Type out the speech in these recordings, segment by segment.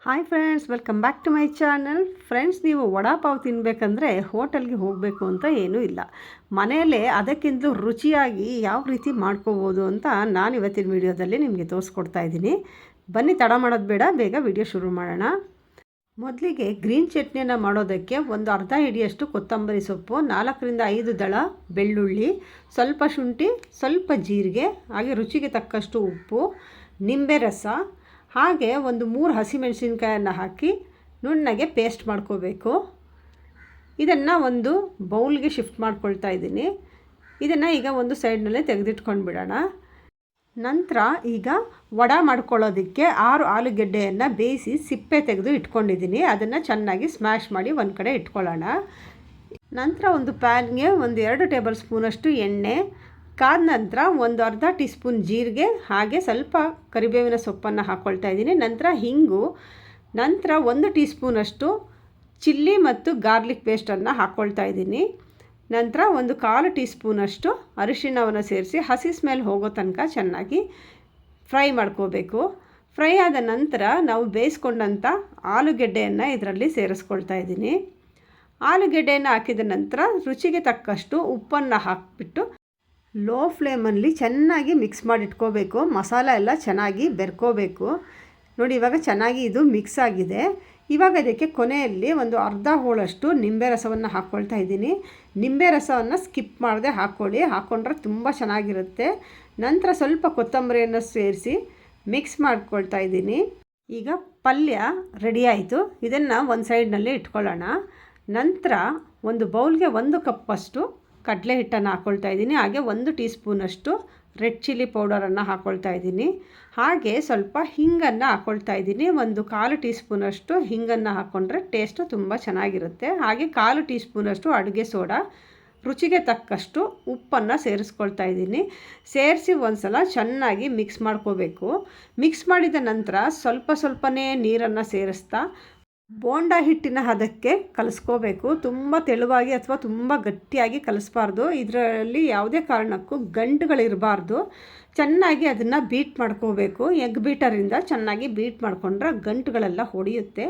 Hi friends, welcome back to my channel. Friends, ನೀವು ವಡಾಪಾವ್ ತಿನ್ನಬೇಕಂದ್ರೆ ಹೋಟೆಲ್ಗೆ ಹೋಗಬೇಕು ಅಂತ ಏನೂ ಇಲ್ಲ. ಮನೆಯಲ್ಲೇ ಅದಕ್ಕಿಂತಲೂ ರುಚಿಯಾಗಿ ಯಾವ ರೀತಿ ಮಾಡ್ಕೋಬೋದು ಅಂತ ನಾನು ಇವತ್ತಿನ ವಿಡಿಯೋದಲ್ಲಿ ನಿಮಗೆ ತೋರಿಸ್ಕೊಡ್ತಾ ಇದ್ದೀನಿ. ಬನ್ನಿ, ತಡ ಮಾಡೋದು ಬೇಡ, ಬೇಗ ವಿಡಿಯೋ ಶುರು ಮಾಡೋಣ. ಮೊದಲಿಗೆ ಗ್ರೀನ್ ಚಟ್ನಿಯನ್ನು ಮಾಡೋದಕ್ಕೆ ಒಂದು ಅರ್ಧ ಹಿಡಿಯಷ್ಟು ಕೊತ್ತಂಬರಿ ಸೊಪ್ಪು, 4-5 ದಳ ಬೆಳ್ಳುಳ್ಳಿ, ಸ್ವಲ್ಪ ಶುಂಠಿ, ಸ್ವಲ್ಪ ಜೀರಿಗೆ, ಹಾಗೆ ರುಚಿಗೆ ತಕ್ಕಷ್ಟು ಉಪ್ಪು, ನಿಂಬೆ ರಸ, ಹಾಗೆ ಒಂದು 3 ಹಸಿಮೆಣಸಿನ್ಕಾಯನ್ನು ಹಾಕಿ ನುಣ್ಣಗೆ ಪೇಸ್ಟ್ ಮಾಡ್ಕೋಬೇಕು. ಇದನ್ನು ಒಂದು ಬೌಲ್ಗೆ ಶಿಫ್ಟ್ ಮಾಡ್ಕೊಳ್ತಾ ಇದ್ದೀನಿ. ಇದನ್ನು ಈಗ ಒಂದು ಸೈಡ್ನಲ್ಲೇ ತೆಗೆದಿಟ್ಕೊಂಡು ಬಿಡೋಣ. ನಂತರ ಈಗ ವಡೆ ಮಾಡ್ಕೊಳ್ಳೋದಕ್ಕೆ 6 ಆಲೂಗೆಡ್ಡೆಯನ್ನು ಬೇಯಿಸಿ ಸಿಪ್ಪೆ ತೆಗೆದು ಇಟ್ಕೊಂಡಿದ್ದೀನಿ. ಅದನ್ನು ಚೆನ್ನಾಗಿ ಸ್ಮ್ಯಾಶ್ ಮಾಡಿ ಒಂದು ಕಡೆ ಇಟ್ಕೊಳ್ಳೋಣ. ನಂತರ ಒಂದು ಪ್ಯಾನ್ಗೆ 2 ಟೇಬಲ್ ಸ್ಪೂನಷ್ಟು ಎಣ್ಣೆ ಕಾದ ನಂತರ ಒಂದು ಅರ್ಧ ಟೀ ಸ್ಪೂನ್ ಜೀರಿಗೆ, ಹಾಗೆ ಸ್ವಲ್ಪ ಕರಿಬೇವಿನ ಸೊಪ್ಪನ್ನು ಹಾಕ್ಕೊಳ್ತಾ ಇದ್ದೀನಿ. ನಂತರ ಹಿಂಗು, ನಂತರ 1 ಟೀ ಸ್ಪೂನಷ್ಟು ಚಿಲ್ಲಿ ಮತ್ತು ಗಾರ್ಲಿಕ್ ಪೇಸ್ಟನ್ನು ಹಾಕ್ಕೊಳ್ತಾ ಇದ್ದೀನಿ. ನಂತರ ಒಂದು 1/4 ಟೀ ಸ್ಪೂನಷ್ಟು ಅರಿಶಿಣವನ್ನು ಸೇರಿಸಿ ಹಸಿ ಸ್ಮೆಲ್ ಹೋಗೋ ತನಕ ಚೆನ್ನಾಗಿ ಫ್ರೈ ಮಾಡ್ಕೋಬೇಕು. ಫ್ರೈ ಆದ ನಂತರ ನಾವು ಬೇಯಿಸ್ಕೊಂಡಂಥ ಆಲೂಗೆಡ್ಡೆಯನ್ನು ಇದರಲ್ಲಿ ಸೇರಿಸ್ಕೊಳ್ತಾ ಇದ್ದೀನಿ. ಆಲೂಗೆಡ್ಡೆಯನ್ನು ಹಾಕಿದ ನಂತರ ರುಚಿಗೆ ತಕ್ಕಷ್ಟು ಉಪ್ಪನ್ನು ಹಾಕಿಬಿಟ್ಟು ಲೋ ಫ್ಲೇಮಲ್ಲಿ ಚೆನ್ನಾಗಿ ಮಿಕ್ಸ್ ಮಾಡಿಟ್ಕೋಬೇಕು. ಮಸಾಲ ಎಲ್ಲ ಚೆನ್ನಾಗಿ ಬೆರ್ಕೋಬೇಕು. ನೋಡಿ, ಇವಾಗ ಚೆನ್ನಾಗಿ ಇದು ಮಿಕ್ಸ್ ಆಗಿದೆ. ಇವಾಗ ಇದಕ್ಕೆ ಕೊನೆಯಲ್ಲಿ ಒಂದು ಅರ್ಧ ಹೋಳಷ್ಟು ನಿಂಬೆ ರಸವನ್ನು ಹಾಕ್ಕೊಳ್ತಾ ಇದ್ದೀನಿ. ನಿಂಬೆ ರಸವನ್ನು ಸ್ಕಿಪ್ ಮಾಡದೆ ಹಾಕ್ಕೊಂಡ್ರೆ ತುಂಬ ಚೆನ್ನಾಗಿರುತ್ತೆ. ನಂತರ ಸ್ವಲ್ಪ ಕೊತ್ತಂಬರಿಯನ್ನು ಸೇರಿಸಿ ಮಿಕ್ಸ್ ಮಾಡ್ಕೊಳ್ತಾ ಇದ್ದೀನಿ. ಈಗ ಪಲ್ಯ ರೆಡಿ ಆಯಿತು. ಇದನ್ನು ಒಂದು ಸೈಡ್ನಲ್ಲಿ ಇಟ್ಕೊಳ್ಳೋಣ. ನಂತರ ಒಂದು ಬೌಲ್ಗೆ 1 ಕಪ್ಪಷ್ಟು ಕಡಲೆ ಹಿಟ್ಟನ್ನು ಹಾಕ್ಕೊಳ್ತಾ ಇದ್ದೀನಿ. ಹಾಗೆ 1 ಟೀ ಸ್ಪೂನಷ್ಟು ರೆಡ್ ಚಿಲ್ಲಿ ಪೌಡರನ್ನು ಹಾಕ್ಕೊಳ್ತಾ ಇದ್ದೀನಿ. ಹಾಗೆ ಸ್ವಲ್ಪ ಹಿಂಗನ್ನು ಹಾಕ್ಕೊಳ್ತಾ ಇದ್ದೀನಿ. ಒಂದು 1/4 ಟೀ ಸ್ಪೂನಷ್ಟು ಹಿಂಗನ್ನು ಹಾಕ್ಕೊಂಡ್ರೆ ಟೇಸ್ಟು ತುಂಬ ಚೆನ್ನಾಗಿರುತ್ತೆ. ಹಾಗೆ 1/4 ಟೀ ಸ್ಪೂನಷ್ಟು ಅಡುಗೆ ಸೋಡಾ, ರುಚಿಗೆ ತಕ್ಕಷ್ಟು ಉಪ್ಪನ್ನು ಸೇರಿಸ್ಕೊಳ್ತಾ ಇದ್ದೀನಿ. ಸೇರಿಸಿ ಒಂದು ಸಲ ಚೆನ್ನಾಗಿ ಮಿಕ್ಸ್ ಮಾಡ್ಕೋಬೇಕು. ಮಿಕ್ಸ್ ಮಾಡಿದ ನಂತರ ಸ್ವಲ್ಪನೇ ನೀರನ್ನು ಸೇರಿಸ್ತಾ ಬೋಂಡ ಹಿಟ್ಟಿನ ಹದಕ್ಕೆ ಕಲಿಸ್ಕೋಬೇಕು. ತುಂಬ ತೆಳುವಾಗಿ ಅಥವಾ ತುಂಬ ಗಟ್ಟಿಯಾಗಿ ಕಲಿಸ್ಬಾರ್ದು. ಇದರಲ್ಲಿ ಯಾವುದೇ ಕಾರಣಕ್ಕೂ ಗಂಟುಗಳಿರಬಾರ್ದು. ಚೆನ್ನಾಗಿ ಅದನ್ನು ಬೀಟ್ ಮಾಡ್ಕೋಬೇಕು. ಎಗ್ ಬೀಟರಿಂದ ಚೆನ್ನಾಗಿ ಬೀಟ್ ಮಾಡಿಕೊಂಡ್ರೆ ಗಂಟುಗಳೆಲ್ಲ ಹೊಡೆಯುತ್ತೆ.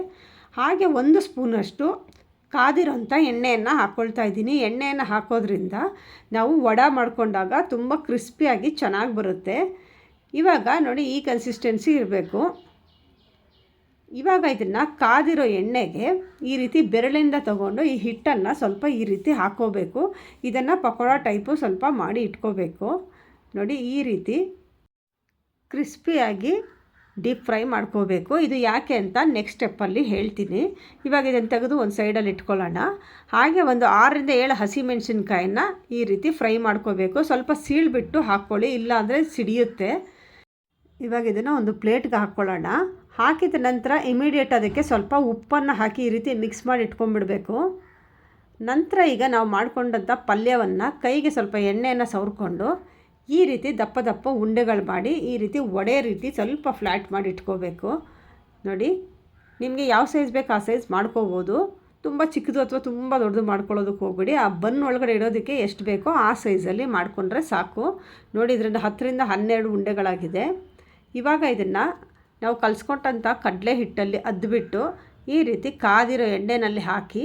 ಹಾಗೆ 1 ಸ್ಪೂನಷ್ಟು ಕಾದಿರೋಂಥ ಎಣ್ಣೆಯನ್ನು ಹಾಕ್ಕೊಳ್ತಾ ಇದ್ದೀನಿ. ಎಣ್ಣೆಯನ್ನು ಹಾಕೋದ್ರಿಂದ ನಾವು ವಡೆ ಮಾಡಿಕೊಂಡಾಗ ತುಂಬ ಕ್ರಿಸ್ಪಿಯಾಗಿ ಚೆನ್ನಾಗಿ ಬರುತ್ತೆ. ಇವಾಗ ನೋಡಿ, ಈ ಕನ್ಸಿಸ್ಟೆನ್ಸಿ ಇರಬೇಕು. ಇವಾಗ ಇದನ್ನು ಕಾದಿರೋ ಎಣ್ಣೆಗೆ ಈ ರೀತಿ ಬೆರಳಿಂದ ತಗೊಂಡು ಈ ಹಿಟ್ಟನ್ನು ಸ್ವಲ್ಪ ಈ ರೀತಿ ಹಾಕ್ಕೋಬೇಕು. ಇದನ್ನು ಪಕೋಡ ಟೈಪು ಸ್ವಲ್ಪ ಮಾಡಿ ಇಟ್ಕೋಬೇಕು. ನೋಡಿ, ಈ ರೀತಿ ಕ್ರಿಸ್ಪಿಯಾಗಿ ಡೀಪ್ ಫ್ರೈ ಮಾಡ್ಕೋಬೇಕು. ಇದು ಯಾಕೆ ಅಂತ ನೆಕ್ಸ್ಟ್ ಸ್ಟೆಪ್ಪಲ್ಲಿ ಹೇಳ್ತೀನಿ. ಇವಾಗ ಇದನ್ನು ತೆಗೆದು ಒಂದು ಸೈಡಲ್ಲಿ ಇಟ್ಕೊಳ್ಳೋಣ. ಹಾಗೆ ಒಂದು 6-7 ಹಸಿಮೆಣಸಿನ್ಕಾಯನ್ನು ಈ ರೀತಿ ಫ್ರೈ ಮಾಡ್ಕೋಬೇಕು. ಸ್ವಲ್ಪ ಸೀಳ್ಬಿಟ್ಟು ಹಾಕ್ಕೊಳ್ಳಿ, ಇಲ್ಲಾಂದರೆ ಸಿಡಿಯುತ್ತೆ. ಇವಾಗ ಇದನ್ನು ಒಂದು ಪ್ಲೇಟ್ಗೆ ಹಾಕ್ಕೊಳ್ಳೋಣ. ಹಾಕಿದ ನಂತರ ಇಮಿಡಿಯೇಟ್ ಅದಕ್ಕೆ ಸ್ವಲ್ಪ ಉಪ್ಪನ್ನು ಹಾಕಿ ಈ ರೀತಿ ಮಿಕ್ಸ್ ಮಾಡಿ ಇಟ್ಕೊಂಡ್ಬಿಡಬೇಕು. ನಂತರ ಈಗ ನಾವು ಮಾಡಿಕೊಂಡಂಥ ಪಲ್ಯವನ್ನು ಕೈಗೆ ಸ್ವಲ್ಪ ಎಣ್ಣೆಯನ್ನು ಸವರ್ಕೊಂಡು ಈ ರೀತಿ ದಪ್ಪ ಉಂಡೆಗಳು ಮಾಡಿ ಈ ರೀತಿ ವಡೆ ರೀತಿ ಸ್ವಲ್ಪ ಫ್ಲ್ಯಾಟ್ ಮಾಡಿ ಇಟ್ಕೋಬೇಕು. ನೋಡಿ, ನಿಮಗೆ ಯಾವ ಸೈಜ್ ಬೇಕು ಆ ಸೈಜ್ ಮಾಡ್ಕೋಬೋದು. ತುಂಬ ಚಿಕ್ಕದು ಅಥವಾ ತುಂಬ ದೊಡ್ಡದು ಮಾಡ್ಕೊಳ್ಳೋದಕ್ಕೆ ಹೋಗ್ಬಿಡಿ. ಆ ಬನ್ ಒಳಗಡೆ ಇಡೋದಕ್ಕೆ ಎಷ್ಟು ಬೇಕೋ ಆ ಸೈಜಲ್ಲಿ ಮಾಡಿಕೊಂಡ್ರೆ ಸಾಕು. ನೋಡಿ, ಇದರಿಂದ 10-12 ಉಂಡೆಗಳಾಗಿದೆ. ಇವಾಗ ಇದನ್ನು ನಾವು ಕಲಿಸ್ಕೊಟ್ಟಂಥ ಕಡಲೆ ಹಿಟ್ಟಲ್ಲಿ ಅದ್ಬಿಟ್ಟು ಈ ರೀತಿ ಕಾದಿರೋ ಎಣ್ಣೆಯಲ್ಲಿ ಹಾಕಿ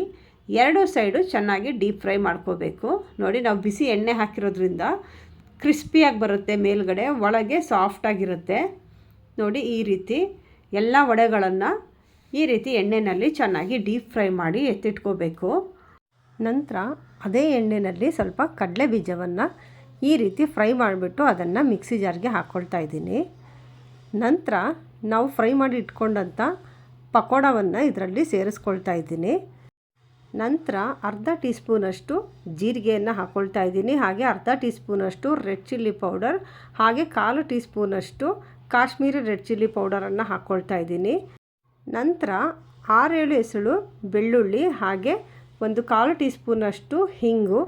2 ಸೈಡು ಚೆನ್ನಾಗಿ ಡೀಪ್ ಫ್ರೈ ಮಾಡ್ಕೋಬೇಕು. ನೋಡಿ, ನಾವು ಬಿಸಿ ಎಣ್ಣೆ ಹಾಕಿರೋದ್ರಿಂದ ಕ್ರಿಸ್ಪಿಯಾಗಿ ಬರುತ್ತೆ, ಮೇಲ್ಗಡೆ ಒಳಗೆ ಸಾಫ್ಟಾಗಿರುತ್ತೆ. ನೋಡಿ, ಈ ರೀತಿ ಎಲ್ಲ ವಡೆಗಳನ್ನು ಈ ರೀತಿ ಎಣ್ಣೆಯಲ್ಲಿ ಚೆನ್ನಾಗಿ ಡೀಪ್ ಫ್ರೈ ಮಾಡಿ ಎತ್ತಿಟ್ಕೋಬೇಕು. ನಂತರ ಅದೇ ಎಣ್ಣೆಯಲ್ಲಿ ಸ್ವಲ್ಪ ಕಡಲೆ ಬೀಜವನ್ನು ಈ ರೀತಿ ಫ್ರೈ ಮಾಡಿಬಿಟ್ಟು ಅದನ್ನು ಮಿಕ್ಸಿ ಜಾರ್ಗೆ ಹಾಕ್ಕೊಳ್ತಾ ಇದ್ದೀನಿ. ನಂತರ ನಾವು ಫ್ರೈ ಮಾಡಿ ಇಟ್ಕೊಂಡಂಥ ಪಕೋಡವನ್ನು ಇದರಲ್ಲಿ ಸೇರಿಸ್ಕೊಳ್ತಾ ಇದ್ದೀನಿ. ನಂತರ ಅರ್ಧ ಟೀ ಸ್ಪೂನಷ್ಟು ಜೀರಿಗೆಯನ್ನು ಹಾಕ್ಕೊಳ್ತಾ ಇದ್ದೀನಿ. ಹಾಗೆ ಅರ್ಧ ಟೀ ಸ್ಪೂನಷ್ಟು ರೆಡ್ ಚಿಲ್ಲಿ ಪೌಡರ್, ಹಾಗೆ 1/4 ಟೀ ಸ್ಪೂನಷ್ಟು ಕಾಶ್ಮೀರಿ ರೆಡ್ ಚಿಲ್ಲಿ ಪೌಡರನ್ನು ಹಾಕ್ಕೊಳ್ತಾ ಇದ್ದೀನಿ. ನಂತರ 6-7 ಎಸಳು ಬೆಳ್ಳುಳ್ಳಿ, ಹಾಗೆ ಒಂದು 1/4 ಟೀ ಸ್ಪೂನಷ್ಟು ಹಿಂಗು,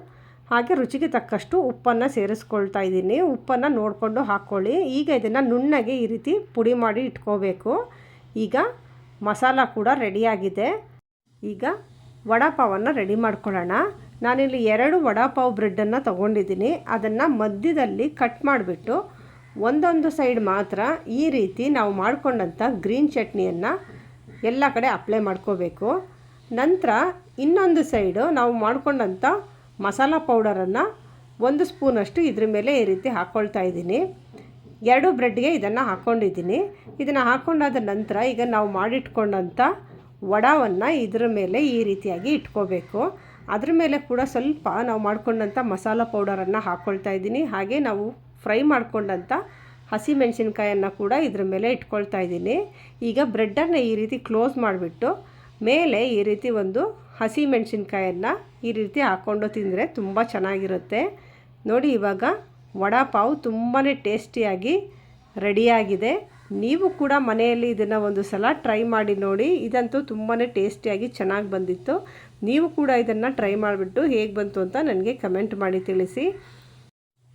ಹಾಗೆ ರುಚಿಗೆ ತಕ್ಕಷ್ಟು ಉಪ್ಪನ್ನು ಸೇರಿಸ್ಕೊಳ್ತಾ ಇದ್ದೀನಿ. ಉಪ್ಪನ್ನು ನೋಡಿಕೊಂಡು ಹಾಕ್ಕೊಳ್ಳಿ. ಈಗ ಇದನ್ನು ನುಣ್ಣಗೆ ಈ ರೀತಿ ಪುಡಿ ಮಾಡಿ ಇಟ್ಕೋಬೇಕು. ಈಗ ಮಸಾಲ ಕೂಡ ರೆಡಿಯಾಗಿದೆ. ಈಗ ವಡಾಪಾವನ್ನು ರೆಡಿ ಮಾಡ್ಕೊಳ್ಳೋಣ. ನಾನಿಲ್ಲಿ 2 ವಡಾಪಾವ್ ಬ್ರೆಡ್ಡನ್ನು ತೊಗೊಂಡಿದ್ದೀನಿ. ಅದನ್ನು ಮಧ್ಯದಲ್ಲಿ ಕಟ್ ಮಾಡಿಬಿಟ್ಟು ಒಂದೊಂದು ಸೈಡ್ ಮಾತ್ರ ಈ ರೀತಿ ನಾವು ಮಾಡಿಕೊಂಡಂಥ ಗ್ರೀನ್ ಚಟ್ನಿಯನ್ನು ಎಲ್ಲ ಕಡೆ ಅಪ್ಲೈ ಮಾಡ್ಕೋಬೇಕು. ನಂತರ ಇನ್ನೊಂದು ಸೈಡು ನಾವು ಮಾಡ್ಕೊಂಡಂಥ ಮಸಾಲ ಪೌಡರನ್ನು 1 ಸ್ಪೂನಷ್ಟು ಇದ್ರ ಮೇಲೆ ಈ ರೀತಿ ಹಾಕ್ಕೊಳ್ತಾ ಇದ್ದೀನಿ. 2 ಬ್ರೆಡ್ಗೆ ಇದನ್ನು ಹಾಕ್ಕೊಂಡಿದ್ದೀನಿ. ಇದನ್ನು ಹಾಕ್ಕೊಂಡಾದ ನಂತರ ಈಗ ನಾವು ಮಾಡಿಟ್ಕೊಂಡಂಥ ವಡಾವನ್ನು ಇದ್ರ ಮೇಲೆ ಈ ರೀತಿಯಾಗಿ ಇಟ್ಕೋಬೇಕು. ಅದ್ರ ಮೇಲೆ ಕೂಡ ಸ್ವಲ್ಪ ನಾವು ಮಾಡ್ಕೊಂಡಂಥ ಮಸಾಲ ಪೌಡರನ್ನು ಹಾಕ್ಕೊಳ್ತಾ ಇದ್ದೀನಿ. ಹಾಗೆ ನಾವು ಫ್ರೈ ಮಾಡ್ಕೊಂಡಂಥ ಹಸಿಮೆಣಸಿನ್ಕಾಯನ್ನು ಕೂಡ ಇದ್ರ ಮೇಲೆ ಇಟ್ಕೊಳ್ತಾ ಇದ್ದೀನಿ. ಈಗ ಬ್ರೆಡ್ಡನ್ನು ಈ ರೀತಿ ಕ್ಲೋಸ್ ಮಾಡಿಬಿಟ್ಟು ಮೇಲೆ ಈ ರೀತಿ ಒಂದು ಹಸಿಮೆಣಸಿನ್ಕಾಯನ್ನು ಈ ರೀತಿ ಹಾಕ್ಕೊಂಡು ತಿಂದರೆ ತುಂಬ ಚೆನ್ನಾಗಿರುತ್ತೆ. ನೋಡಿ, ಇವಾಗ ವಡಾಪಾವ್ ತುಂಬಾ ಟೇಸ್ಟಿಯಾಗಿ ರೆಡಿಯಾಗಿದೆ. ನೀವು ಕೂಡ ಮನೆಯಲ್ಲಿ ಇದನ್ನು ಒಂದು ಸಲ ಟ್ರೈ ಮಾಡಿ ನೋಡಿ. ಇದಂತೂ ತುಂಬಾ ಟೇಸ್ಟಿಯಾಗಿ ಚೆನ್ನಾಗಿ ಬಂದಿತ್ತು. ನೀವು ಕೂಡ ಇದನ್ನು ಟ್ರೈ ಮಾಡಿಬಿಟ್ಟು ಹೇಗೆ ಬಂತು ಅಂತ ನನಗೆ ಕಮೆಂಟ್ ಮಾಡಿ ತಿಳಿಸಿ.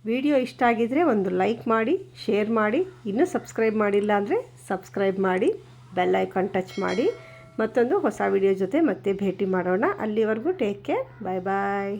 ವಿಡಿಯೋ ಇಷ್ಟ ಆಗಿದರೆ ಒಂದು ಲೈಕ್ ಮಾಡಿ, ಶೇರ್ ಮಾಡಿ. ಇನ್ನೂ ಸಬ್ಸ್ಕ್ರೈಬ್ ಮಾಡಿಲ್ಲ ಅಂದರೆ ಸಬ್ಸ್ಕ್ರೈಬ್ ಮಾಡಿ, ಬೆಲ್ ಐಕಾನ್ ಟಚ್ ಮಾಡಿ. ಮತ್ತೊಂದು ಹೊಸ ವಿಡಿಯೋ ಜೊತೆ ಮತ್ತೆ ಭೇಟಿ ಮಾಡೋಣ. ಅಲ್ಲಿವರೆಗೂ ಟೇಕ್ ಕೇರ್. ಬಾಯ್ ಬಾಯ್.